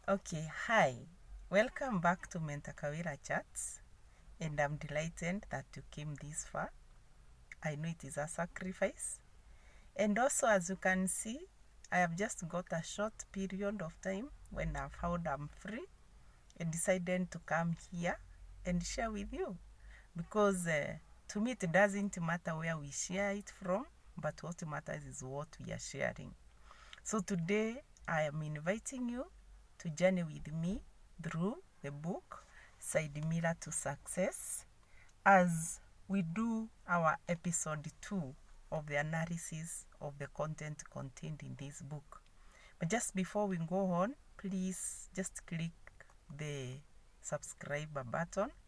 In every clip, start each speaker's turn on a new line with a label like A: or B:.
A: Okay, hi. Welcome back to Mentakawira Chats, and I'm delighted that you came this far. I know it is a sacrifice. And also, as you can see, I have just got a short period of time when I've found I'm free and decided to come here and share with you. Because to me, it doesn't matter where we share it from, but what matters is what we are sharing. So today I am inviting you to journey with me through the book Side Mirror to Success as we do our episode 2 of the analysis of the content contained in this book. But just before we go on, please just click the subscribe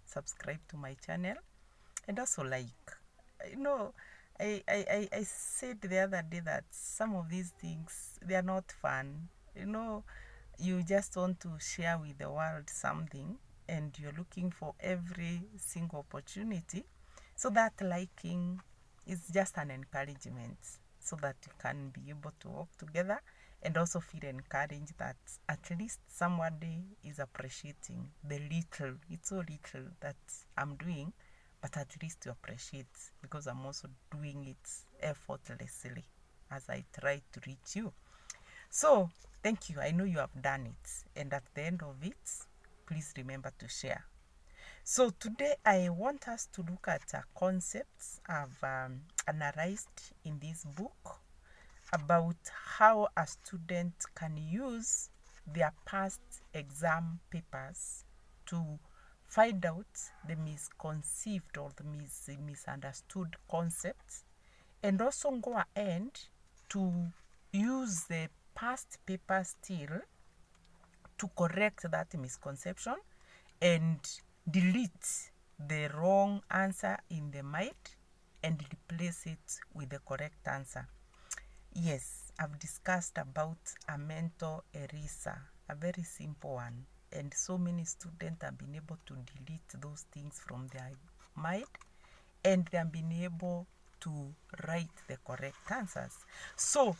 A: subscribe to my channel, and also like. You know, I said the other day that some of these things, they are not fun. You just want to share with the world something, and you're looking for every single opportunity. So that liking is just an encouragement so that you can be able to work together and also feel encouraged that at least somebody is appreciating the little, it's so little that I'm doing, but at least to appreciate, because I'm also doing it effortlessly as I try to reach you. So thank you. I know you have done it, and at the end of it, please remember to share. So today I want us to look at concepts I've analyzed in this book about how a student can use their past exam papers to find out the misconceived or the misunderstood concepts, and also go ahead to use the past paper still to correct that misconception and delete the wrong answer in the mind and replace it with the correct answer. Yes, I've discussed about a mental eraser, a very simple one, and so many students have been able to delete those things from their mind, and they have been able to write the correct answers. So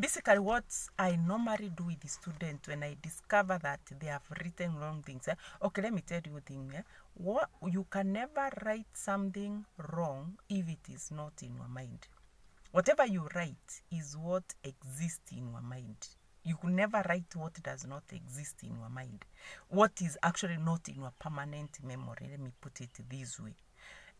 A: basically what I normally do with the student when I discover that they have written wrong things, okay, let me tell you a thing. What you can never write something wrong if it is not in your mind. Whatever you write is what exists in your mind. You could never write what does not exist in your mind. What is actually not in your permanent memory. Let me put it this way.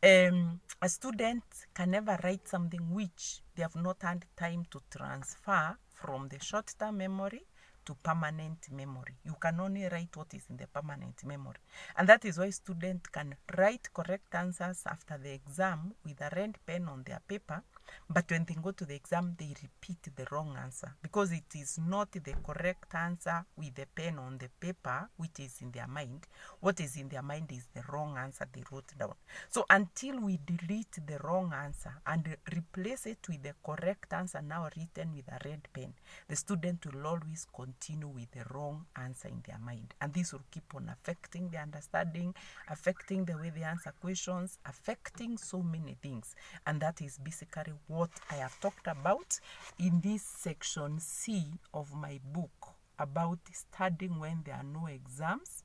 A: A student can never write something which they have not had time to transfer from the short-term memory to permanent memory. You can only write what is in the permanent memory. And that is why students can write correct answers after the exam with a red pen on their paper, but when they go to the exam, they repeat the wrong answer because it is not the correct answer with the pen on the paper which is in their mind. What is in their mind is the wrong answer they wrote down. So until we delete the wrong answer and replace it with the correct answer now written with a red pen, the student will always continue with the wrong answer in their mind. And this will keep on affecting the understanding, affecting the way they answer questions, affecting so many things. And that is basically what I have talked about in this section C of my book about studying when there are no exams,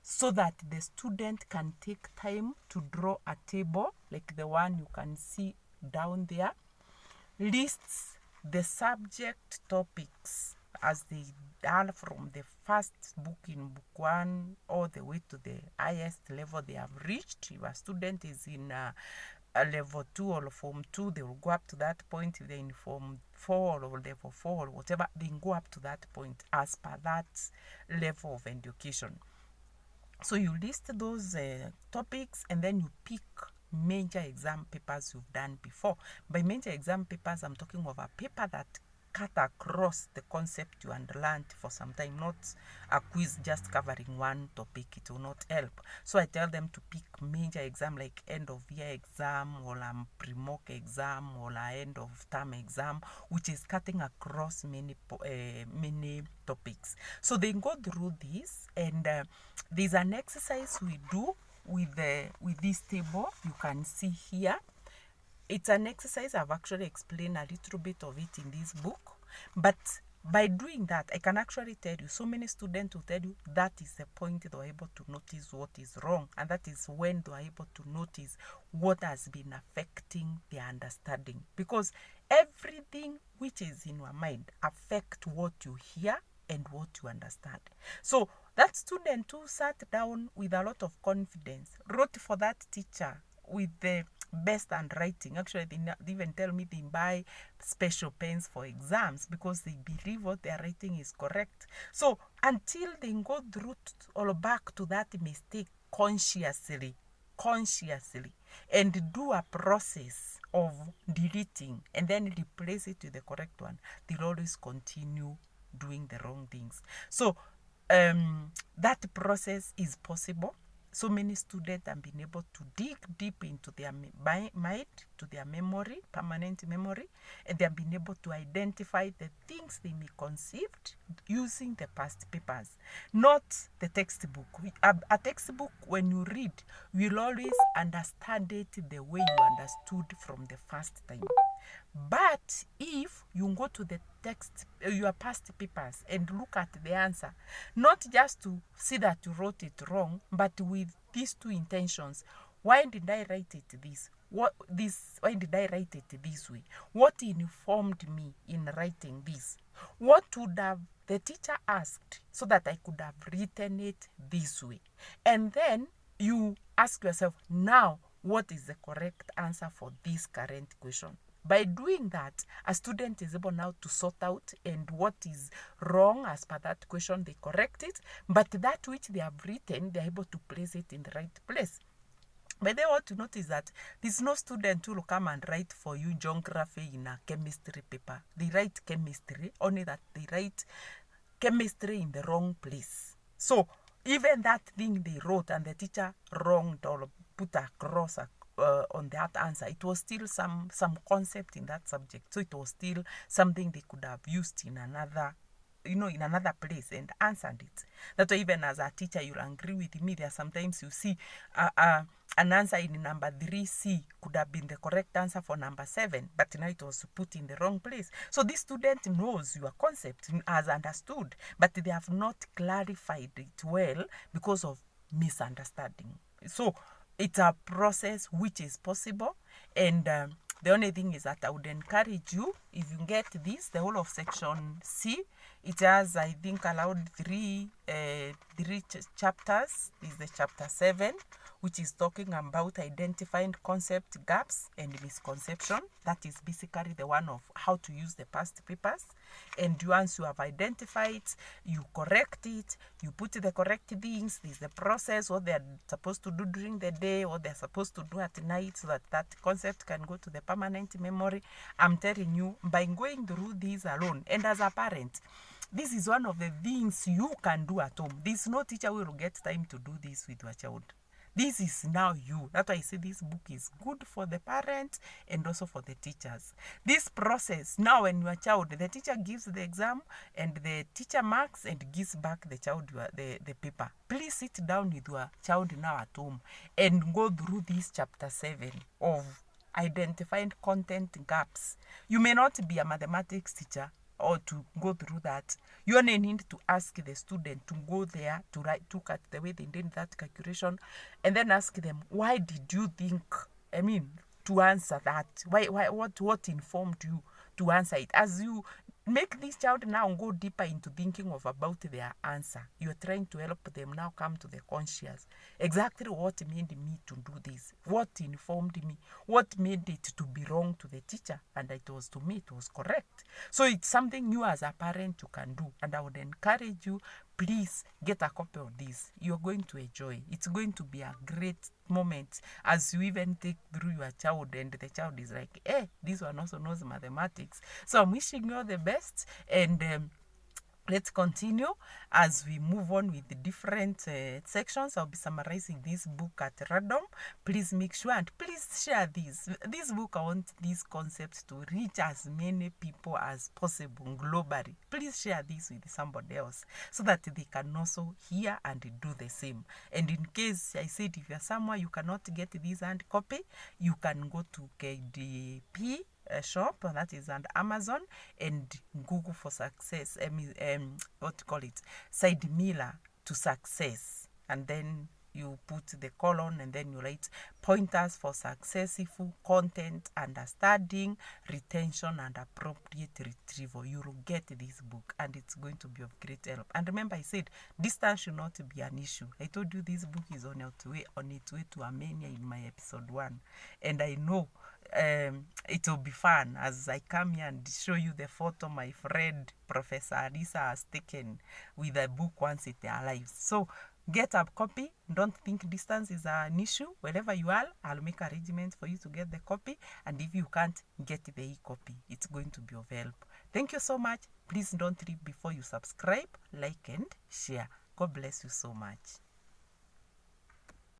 A: so that the student can take time to draw a table like the one you can see down there, lists the subject topics as they are from the first book in book 1 all the way to the highest level they have reached. If a student is in a level 2 or form 2, they will go up to that point. If they're in form 4 or level 4 or whatever, they go up to that point as per that level of education. So you list those topics, and then you pick major exam papers you've done before. By major exam papers, I'm talking of a paper that cut across the concept you had learned for some time, not a quiz just covering one topic. It will not help. So I tell them to pick major exam like end of year exam or a pre-mock exam or a end of term exam, which is cutting across many topics. So they go through this, and there's an exercise we do with this table you can see here. It's an exercise I've actually explained a little bit of it in this book, but by doing that, I can actually tell you, so many students will tell you that is the point they are able to notice what is wrong, and that is when they are able to notice what has been affecting their understanding. Because everything which is in your mind affects what you hear and what you understand. So that student who sat down with a lot of confidence, wrote for that teacher with the best handwriting. Actually, they even tell me they buy special pens for exams because they believe what they're writing is correct. So until they go through or back to that mistake consciously, and do a process of deleting and then replace it with the correct one, they'll always continue doing the wrong things. So that process is possible. So many students have been able to dig deep into their mind, to their memory, permanent memory, and they have been able to identify the things they misconceived using the past papers, not the textbook. A textbook, when you read, you will always understand it the way you understood from the first time. But if you go to the text, your past papers, and look at the answer, not just to see that you wrote it wrong, but with these two intentions: why did I write it this? Why did I write it this way? What informed me in writing this? What would have the teacher asked so that I could have written it this way? And then you ask yourself, now, what is the correct answer for this current question? By doing that, a student is able now to sort out and what is wrong as per that question, they correct it, but that which they have written, they're able to place it in the right place. But they want to notice that there's no student who will come and write for you geography in a chemistry paper. They write chemistry, only that they write chemistry in the wrong place. So even that thing they wrote and the teacher wronged or put a cross on that answer, it was still some concept in that subject. So it was still something they could have used in another place and answered it. That's why even as a teacher, you'll agree with me, there sometimes you see an answer in number 3C could have been the correct answer for number 7, but now it was put in the wrong place. So this student knows your concept, has understood, but they have not clarified it well because of misunderstanding. So it's a process which is possible, and the only thing is that I would encourage you, if you get this, the whole of section C, it has, I think, allowed three chapters. This is the chapter 7, which is talking about identifying concept gaps and misconception. That is basically the one of how to use the past papers. And once you have identified, you correct it, you put the correct things. This is the process, what they're supposed to do during the day, what they're supposed to do at night, so that that concept can go to the permanent memory. I'm telling you, by going through these alone, and as a parent, this is one of the things you can do at home. There's no teacher who will get time to do this with your child. This is now you. That's why I say this book is good for the parents and also for the teachers. This process, now when your child, the teacher gives the exam and the teacher marks and gives back the child the paper. Please sit down with your child now at home and go through this chapter 7 of identifying content gaps. You may not be a mathematics teacher or to go through that. You only need to ask the student to go there to look at the way they did that calculation, and then ask them, why did you think, to answer that? What informed you to answer it? As you make this child now go deeper into thinking about their answer, you're trying to help them now come to the conscious. Exactly what made me to do this? What informed me? What made it to be wrong to the teacher? And it was, to me, it was correct. So it's something you as a parent you can do. And I would encourage you, please get a copy of this. You're going to enjoy. It's going to be a great moment as you even take through your child and the child is like, this one also knows mathematics. So I'm wishing you all the best, and let's continue as we move on with the different sections. I'll be summarizing this book at random. Please make sure and please share this. This book, I want these concepts to reach as many people as possible globally. Please share this with somebody else so that they can also hear and do the same. And in case I said, if you're somewhere you cannot get this hand copy, you can go to KDP shop, that is on Amazon, and Google for success. What you call it? Side Miller to success, and then you put the colon and then you write pointers for successful content understanding, retention, and appropriate retrieval. You will get this book and it's going to be of great help. And remember, I said distance should not be an issue. I told you this book is on its way to Armenia in my episode 1, and I know it will be fun as I come here and show you the photo my friend Professor Alisa has taken with the book once it arrives. So get a copy. Don't think distance is an issue. Wherever you are, I'll make arrangements for you to get the copy. And if you can't, get the e-copy. It's going to be of help. Thank you so much. Please don't leave before you subscribe, like, and share. God bless you so much.